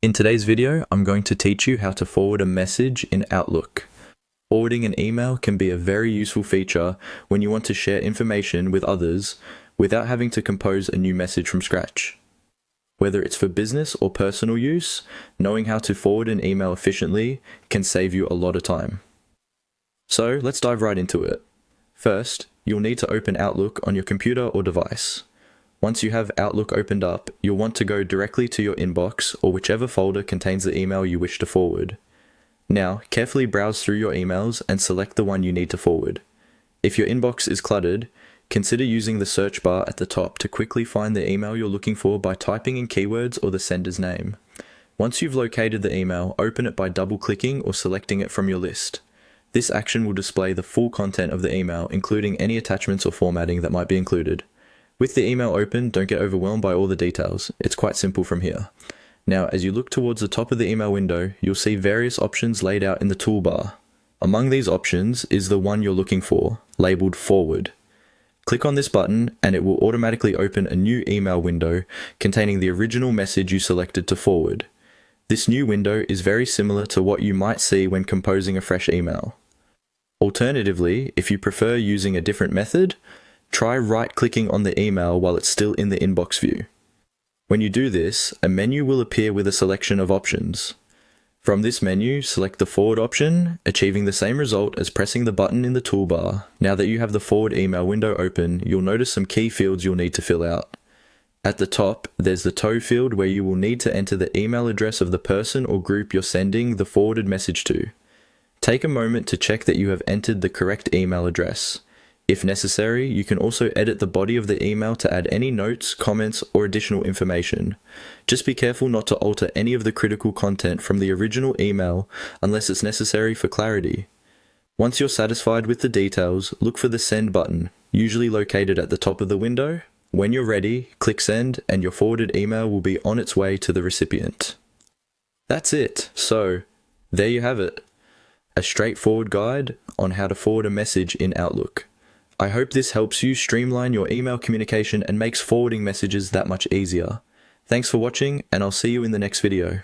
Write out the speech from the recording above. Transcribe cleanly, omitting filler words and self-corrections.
In today's video, I'm going to teach you how to forward a message in Outlook. Forwarding an email can be a very useful feature when you want to share information with others without having to compose a new message from scratch. Whether it's for business or personal use, knowing how to forward an email efficiently can save you a lot of time. So let's dive right into it. First, you'll need to open Outlook on your computer or device. Once you have Outlook opened up, you'll want to go directly to your inbox or whichever folder contains the email you wish to forward. Now, carefully browse through your emails and select the one you need to forward. If your inbox is cluttered, consider using the search bar at the top to quickly find the email you're looking for by typing in keywords or the sender's name. Once you've located the email, open it by double-clicking or selecting it from your list. This action will display the full content of the email, including any attachments or formatting that might be included. With the email open, don't get overwhelmed by all the details. It's quite simple from here. Now, as you look towards the top of the email window, you'll see various options laid out in the toolbar. Among these options is the one you're looking for, labeled Forward. Click on this button and it will automatically open a new email window containing the original message you selected to forward. This new window is very similar to what you might see when composing a fresh email. Alternatively, if you prefer using a different method, try right-clicking on the email while it's still in the inbox view. When you do this, a menu will appear with a selection of options. From this menu, select the Forward option, achieving the same result as pressing the button in the toolbar. Now that you have the Forward email window open, you'll notice some key fields you'll need to fill out. At the top, there's the TOE field where you will need to enter the email address of the person or group you're sending the forwarded message to. Take a moment to check that you have entered the correct email address. If necessary, you can also edit the body of the email to add any notes, comments, or additional information. Just be careful not to alter any of the critical content from the original email unless it's necessary for clarity. Once you're satisfied with the details, look for the Send button, usually located at the top of the window. When you're ready, click Send and your forwarded email will be on its way to the recipient. That's it. So, there you have it. A straightforward guide on how to forward a message in Outlook. I hope this helps you streamline your email communication and makes forwarding messages that much easier. Thanks for watching, and I'll see you in the next video.